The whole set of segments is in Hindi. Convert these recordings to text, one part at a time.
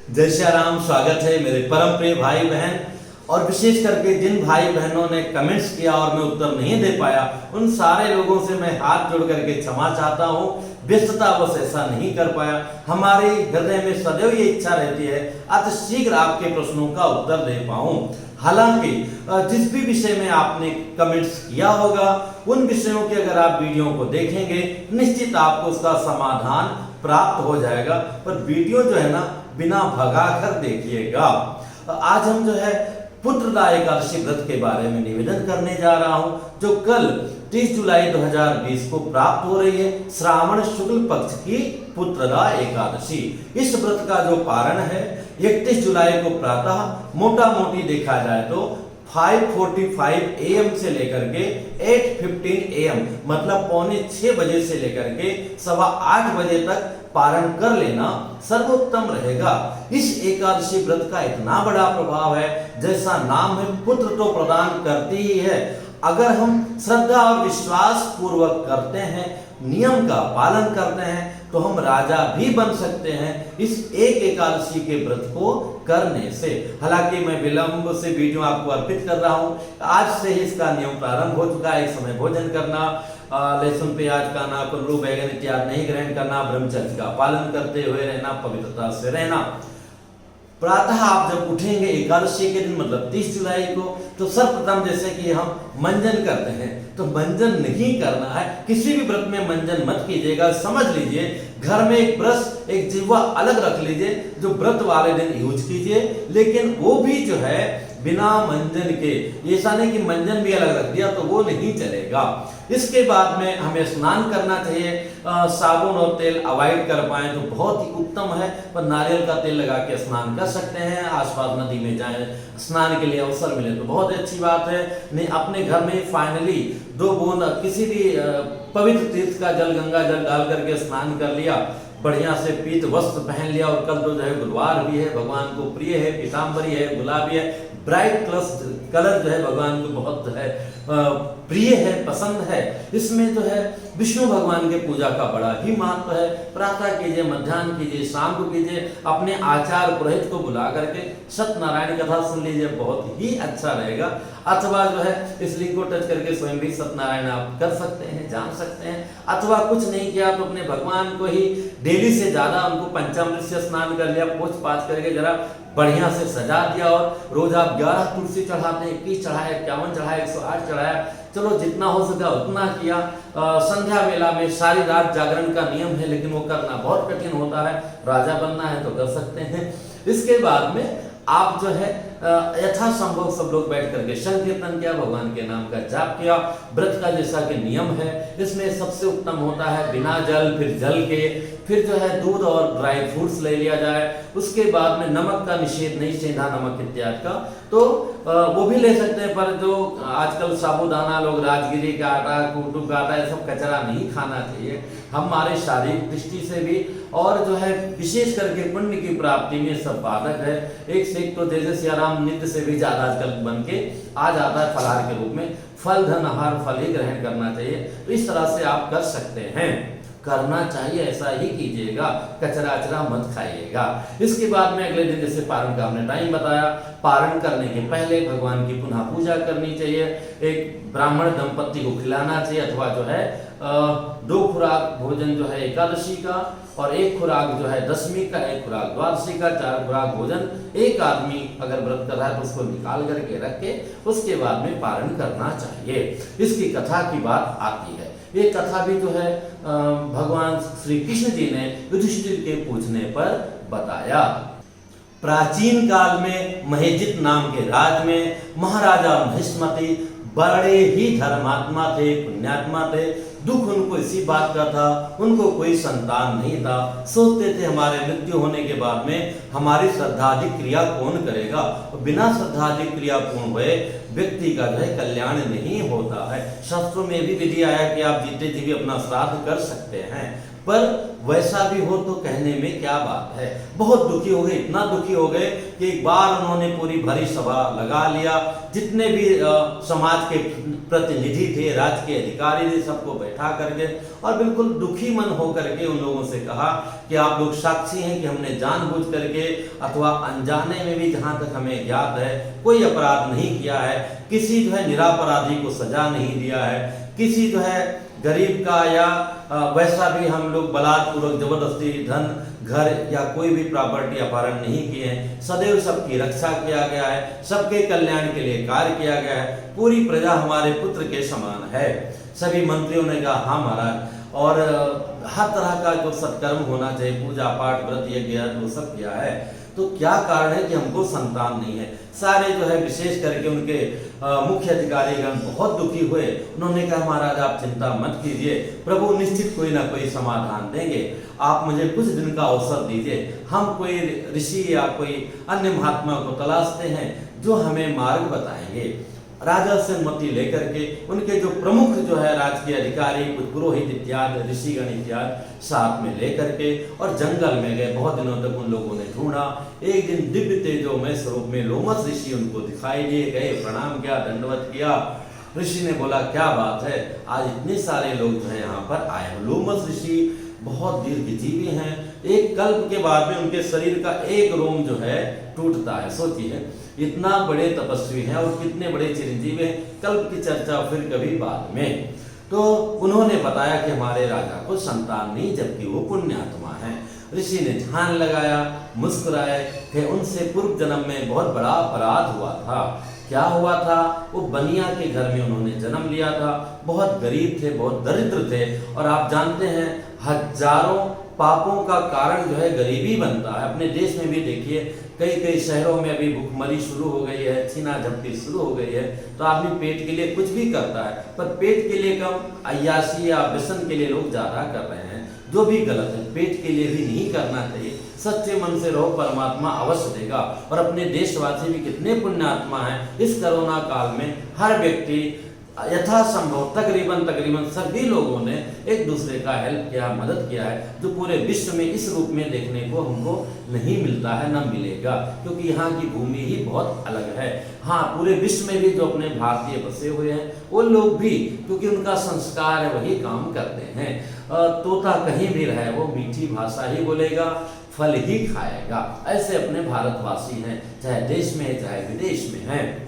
जय श्री राम। स्वागत है मेरे परम प्रिय भाई बहन, और विशेष करके जिन भाई बहनों ने कमेंट्स किया और मैं उत्तर नहीं दे पाया, उन सारे लोगों से मैं हाथ जोड़ करके क्षमा चाहता हूँ। व्यस्ततावश ऐसा नहीं कर पाया। हमारे हृदय में सदैव ये इच्छा रहती है अति शीघ्र आपके प्रश्नों का उत्तर दे पाऊं। हालांकि जिस भी विषय में आपने कमेंट्स किया होगा, उन विषयों के अगर आप वीडियो को देखेंगे निश्चित आपको उसका समाधान प्राप्त हो जाएगा। पर वीडियो जो है ना, बिना भगा कर देखिएगा। आज हम जो है पुत्रदा एकादशी व्रत के बारे में निवेदन करने जा रहा हूं, जो कल 30 जुलाई 2020 को प्राप्त हो रही है, श्रावण शुक्ल पक्ष की पुत्रदा एकादशी। इस व्रत का जो पारण है 31 जुलाई को प्रातः मोटा मोटी देखा जाए तो 5:45 AM से लेकर के 8:15 AM मतलब पौने 6 बजे से लेकर के 7:15 बजे तक पारण कर लेना सर्वोत्तम रहेगा। इस एकादशी व्रत का इतना बड़ा प्रभाव है, जैसा नाम है पुत्र तो प्रदान करती ही है। अगर हम श्रद्धा और विश्वास पूर्वक करते हैं, नियम का पालन करते हैं, तो हम राजा भी बन सकते हैं इस एक एकादशी के व्रत को करने से। हालांकि मैं विलंब से वीडियो आपको अर्पित कर रहा हूं। आज से ही इसका नियम प्रारंभ हो चुका है। एक समय भोजन करना, लहसुन प्याज खाना, कुल्लू बैगन इत्यादि नहीं ग्रहण करना, ब्रह्मचर्य का पालन करते हुए रहना, पवित्रता से रहना। प्रातः आप जब उठेंगे एकादशी के दिन मतलब 30 जुलाई को, तो सर्वप्रथम जैसे कि हम मंजन करते हैं, तो मंजन नहीं करना है। किसी भी व्रत में मंजन मत कीजिएगा। समझ लीजिए घर में एक ब्रश, एक जिह्वा अलग रख लीजिए, जो व्रत वाले दिन यूज कीजिए, लेकिन वो भी जो है बिना मंजन के। ऐसा नहीं कि मंजन भी अलग रख दिया तो वो नहीं चलेगा। इसके बाद में हमें स्नान करना चाहिए। साबुन और तेल अवॉइड कर पाए तो बहुत ही उत्तम है, पर नारियल का तेल लगा के स्नान कर सकते हैं। आसपास नदी में जाए स्नान के लिए अवसर मिले तो बहुत अच्छी बात है। नहीं अपने घर में फाइनली 2 बूंद किसी भी पवित्र तीर्थ का जल, गंगा जल डाल करके स्नान कर लिया, बढ़िया से पीत वस्त्र पहन लिया। और कल तो जो है गुरुवार भी है, भगवान को प्रिय है, पीताम्बरी है, गुलाबी है, ब्राइट कलर जो है भगवान को बहुत है प्रिय है, पसंद है। इसमें जो है विष्णु भगवान के पूजा का बड़ा ही महत्व है। प्रातः कीजिए, मध्याह्न कीजिए, शाम को कीजिए। अपने आचार्य पुरोहित को बुला करके सत्यनारायण कथा सुन लीजिए, बहुत ही अच्छा रहेगा। अथवा जो है इस लिंक को टच करके स्वयं भी सत्यनारायण आप कर सकते हैं, जान सकते हैं। अथवा कुछ नहीं किया तो अपने भगवान को ही डेली से ज्यादा उनको पंचामृत से स्नान कर लिया, पोछ पाछ करके जरा बढ़िया से सजा दिया। और रोज आप 11 तुलसी चढ़ाते हैं, 21 चढ़ाया, 51 चढ़ाया, 108 चढ़ाया, चलो जितना हो सका उतना किया। संध्या वेला में सारी रात जागरण का नियम है, लेकिन वो करना बहुत कठिन होता है। राजा बनना है तो कर सकते हैं। इसके बाद में आप जो है यथासंभव सब लोग बैठ करके संकीर्तन किया, भगवान के नाम का जाप किया। व्रत का जैसा कि नियम है, इसमें सबसे उत्तम होता है बिना जल, फिर जल के, फिर जो है दूध और ड्राई फ्रूट्स ले लिया जाए। उसके बाद में नमक का निषेध नहीं, सेंधा नमक इत्यादि का तो वो भी ले सकते हैं। पर जो आजकल साबूदाना लोग, राजगिरी का आटा, कुटू का आटा, ये सब कचरा नहीं खाना चाहिए हमारे शारीरिक दृष्टि से भी, और जो है विशेष करके पुण्य की प्राप्ति में सब बाधक है। एक से एक तो जैसे सियाराम नित्य से भी ज्यादा आजकल बन के आ जाता है फलाहार के रूप में। फल धन आहार फल ही ग्रहण करना चाहिए। तो इस तरह से आप कर सकते हैं, करना चाहिए, ऐसा ही कीजिएगा, कचरा अचरा मत खाइएगा। इसके बाद में अगले दिन जैसे पारण का हमने टाइम बताया, पारण करने के पहले भगवान की पुनः पूजा करनी चाहिए। एक ब्राह्मण दंपति को खिलाना चाहिए, अथवा जो है 2 खुराक भोजन जो है एकादशी का, और 1 खुराक जो है दशमी का, 1 खुराक द्वादशी का, 4 खुराक भोजन एक आदमी अगर व्रत कर रहा है तो उसको निकाल करके रख के उसके बाद में पारण करना चाहिए। इसकी कथा की बात आती है। ये कथा भी जो है भगवान श्री कृष्ण जी ने युधिष्ठिर के पूछने पर बताया। प्राचीन काल में महेजित नाम के राज में महाराजा महिष्मति बड़े ही धर्मात्मा थे, पुण्यात्मा थे। दुख उनको इसी बात का था, उनको कोई संतान नहीं था। सोचते थे हमारे मृत्यु होने के बाद में हमारी श्रद्धादि क्रिया कौन करेगा। बिना श्रद्धादि क्रिया पूर्ण हुए व्यक्ति का जो है कल्याण नहीं होता है। शास्त्रों में भी विधि आया कि आप जीते जी भी अपना श्राद्ध कर सकते हैं, पर वैसा भी हो तो कहने में क्या बात है। बहुत दुखी हो गए, इतना दुखी हो गए कि एक बार उन्होंने पूरी भरी सभा लगा लिया, जितने भी समाज के प्रतिनिधि थे, राज्य के अधिकारी थे, सबको बैठा करके और बिल्कुल दुखी मन होकर के उन लोगों से कहा कि आप लोग साक्षी हैं कि हमने जानबूझ करके अथवा अनजाने में भी, जहां तक हमें ज्ञात है, कोई अपराध नहीं किया है, किसी जो है निरपराधी को सजा नहीं दिया है, किसी जो है गरीब का या वैसा भी हम लोग बलात्पूर्वक जबरदस्ती धन, घर या कोई भी प्रॉपर्टी अपहरण नहीं किए हैं। सदैव सबकी रक्षा किया गया है, सबके कल्याण के लिए कार्य किया गया है, पूरी प्रजा हमारे पुत्र के समान है। सभी मंत्रियों ने कहा हाँ महाराज, और हर तरह का जो सत्कर्म होना चाहिए, पूजा पाठ व्रत यज्ञ वो सब किया है, तो क्या कारण है कि हमको संतान नहीं है। सारे जो है विशेष करके उनके मुख्य अधिकारीगण बहुत दुखी हुए। उन्होंने कहा महाराज आप चिंता मत कीजिए, प्रभु निश्चित कोई ना कोई समाधान देंगे, आप मुझे कुछ दिन का अवसर दीजिए, हम कोई ऋषि या कोई अन्य महात्मा को तलाशते हैं जो हमें मार्ग बताएंगे। राजा से अनुमति लेकर के उनके जो प्रमुख जो है राजकीय अधिकारी, कुछ पुरोहित इत्यादि, ऋषिगण इत्यादि साथ में लेकर के और जंगल में गए। बहुत दिनों तक उन लोगों ने ढूंढा। एक दिन दिव्य तेजोमय स्वरूप में लोमस ऋषि उनको दिखाई दिए, गए, प्रणाम किया, दंडवत किया। ऋषि ने बोला क्या बात है, आज इतने सारे लोग जो है यहाँ पर आए हो। लोमस ऋषि बहुत दीर्घजीवी हैं, एक कल्प के बाद में उनके शरीर का एक रोम जो है टूटता है। सोचिए इतना बड़े तपस्वी हैं और कितने बड़े चिरंजीवी हैं, कल्प की चर्चा फिर कभी बाद में। तो उन्होंने बताया कि हमारे राजा को संतान नहीं, जबकि वो पुण्यात्मा है। ऋषि ने ध्यान लगाया, मुस्कुराए थे, उनसे पूर्व जन्म में बहुत बड़ा अपराध हुआ था। क्या हुआ था, वो बनिया के घर में उन्होंने जन्म लिया था, बहुत गरीब थे, बहुत दरिद्र थे। और आप जानते हैं हजारों पापों का कारण जो है गरीबी बनता है। अपने देश में भी देखिए कई कई शहरों में अभी भुखमरी शुरू हो गई है, छीना झपटी शुरू हो गई है। तो आदमी पेट के लिए कुछ भी करता है, पर पेट के लिए कम, अय्याशी या व्यसन के लिए लोग ज्यादा कर रहे हैं, जो भी गलत है। पेट के लिए भी नहीं करना चाहिए, सच्चे मन से रहो, परमात्मा अवश्य देगा। और अपने देशवासी भी कितने पुण्यात्मा हैं। इस कोरोना काल में हर व्यक्ति यथासंभव तकरीबन सभी लोगों ने एक दूसरे का हेल्प किया, मदद किया है, जो पूरे विश्व में इस रूप में देखने को हमको नहीं मिलता है, न मिलेगा, क्योंकि यहाँ की भूमि ही बहुत अलग है। हाँ, पूरे विश्व में भी जो अपने भारतीय बसे हुए हैं वो लोग भी, क्योंकि उनका संस्कार है, वही काम करते हैं। तोता कहीं भी रहे वो मीठी भाषा ही बोलेगा, फल ही खाएगा। ऐसे अपने भारतवासी हैं, चाहे देश में है चाहे विदेश में है।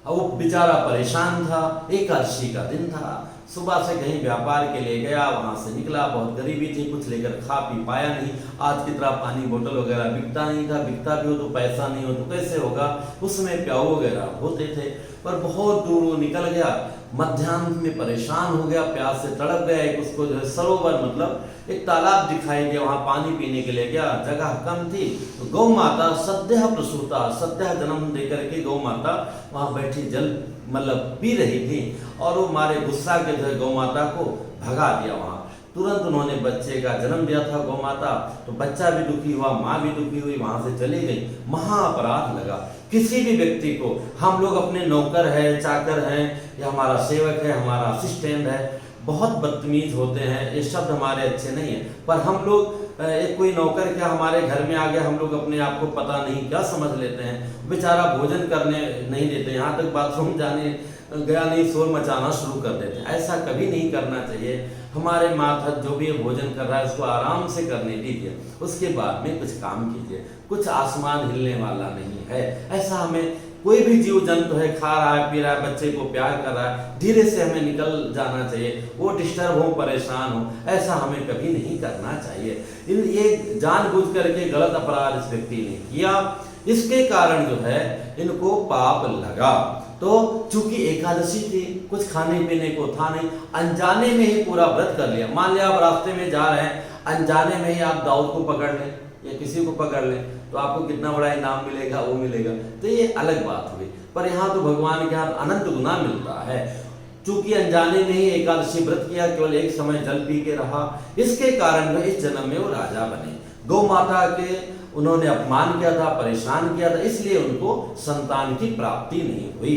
वो बेचारा परेशान था, एकादशी का दिन था, सुबह से कहीं व्यापार के लिए गया, वहां से निकला, बहुत गरीबी थी, कुछ लेकर खा पी पाया नहीं। आज की तरह पानी बोतल वगैरह बिकता नहीं था, बिकता भी हो तो पैसा नहीं हो तो कैसे होगा, उसमें प्याऊ वगैरह होते थे। पर बहुत दूर वो निकल गया, मध्याह्न में परेशान हो गया, प्यास से तड़प गया। एक उसको जो है सरोवर मतलब एक तालाब दिखाई दिया, वहां पानी पीने के लिए गया, जगह कम थी। तो गौ माता सद्यः प्रसूता, सद्यः जन्म देकर के गौ माता वहां बैठी जल मतलब पी रही थी, और वो मारे गुस्सा के जो है गौ माता को भगा दिया। वहां तुरंत उन्होंने बच्चे का जन्म दिया था गौ माता, तो बच्चा भी दुखी हुआ, माँ भी दुखी हुई, वहां से चली गई। महाअपराध लगा। किसी भी व्यक्ति को, हम लोग अपने नौकर है, चाकर हैं, या हमारा सेवक है, हमारा असिस्टेंट है, बहुत बदतमीज होते हैं, ये शब्द हमारे अच्छे नहीं है, पर हम लोग एक कोई नौकर क्या हमारे घर में आ गया, हम लोग अपने आप को पता नहीं क्या समझ लेते हैं, बेचारा भोजन करने नहीं देते, यहाँ तक बाथरूम जाने गया नहीं शोर मचाना शुरू कर देते हैं। ऐसा कभी नहीं करना चाहिए। हमारे मातहत जो भी भोजन कर रहा है उसको आराम से करने दीजिए, उसके बाद में कुछ काम कीजिए। कुछ आसमान हिलने वाला नहीं है। ऐसा हमें कोई भी जीव जंतु है, खा रहा है, पी रहा है, बच्चे को प्यार कर रहा है, धीरे से हमें निकल जाना चाहिए। वो डिस्टर्ब हो, परेशान हो, ऐसा हमें कभी नहीं करना चाहिए। ये जानबूझ करके गलत अपराध इस व्यक्ति ने किया, इसके कारण जो है इनको पाप लगा। तो चूंकि एकादशी थी, कुछ खाने पीने को था नहीं, अनजाने में ही पूरा व्रत कर लिया। मान लिया आप रास्ते में जा रहे हैं, अनजाने में ही आप दाऊद को पकड़ लें या किसी को पकड़ लें, तो आपको कितना बड़ा इनाम मिलेगा, वो मिलेगा, तो ये अलग बात हुई। पर यहाँ तो भगवान के हाथ अनंत गुना मिलता है। चूंकि अनजाने में ही एकादशी व्रत किया, केवल एक समय जल पी के रहा, इसके कारण इस जन्म में वो राजा बने। गौ माता के उन्होंने अपमान किया था, परेशान किया था, इसलिए उनको संतान की प्राप्ति नहीं हुई।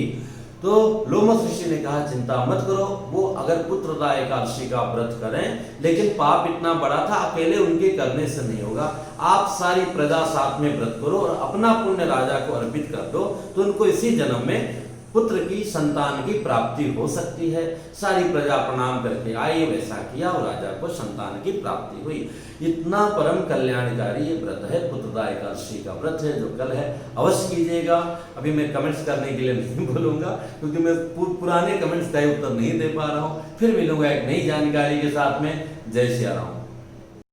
तो लोमस ऋषि ने कहा चिंता मत करो, वो अगर पुत्रदा एकादशी का व्रत करें, लेकिन पाप इतना बड़ा था अकेले उनके करने से नहीं होगा, आप सारी प्रजा साथ में व्रत करो और अपना पुण्य राजा को अर्पित कर दो, तो उनको इसी जन्म में पुत्र की संतान की प्राप्ति हो सकती है। सारी प्रजा प्रणाम करके आई, वैसा किया और राजा को संतान की प्राप्ति हुई। इतना परम कल्याणकारी ये व्रत है, पुत्रदा एकादशी का व्रत है, जो कल है, अवश्य कीजिएगा। अभी मैं कमेंट्स करने के लिए नहीं बोलूंगा, क्योंकि मैं पुराने कमेंट्स का उत्तर नहीं दे पा रहा हूँ। फिर मिलूंगा एक नई जानकारी के साथ में। जय श्री राम।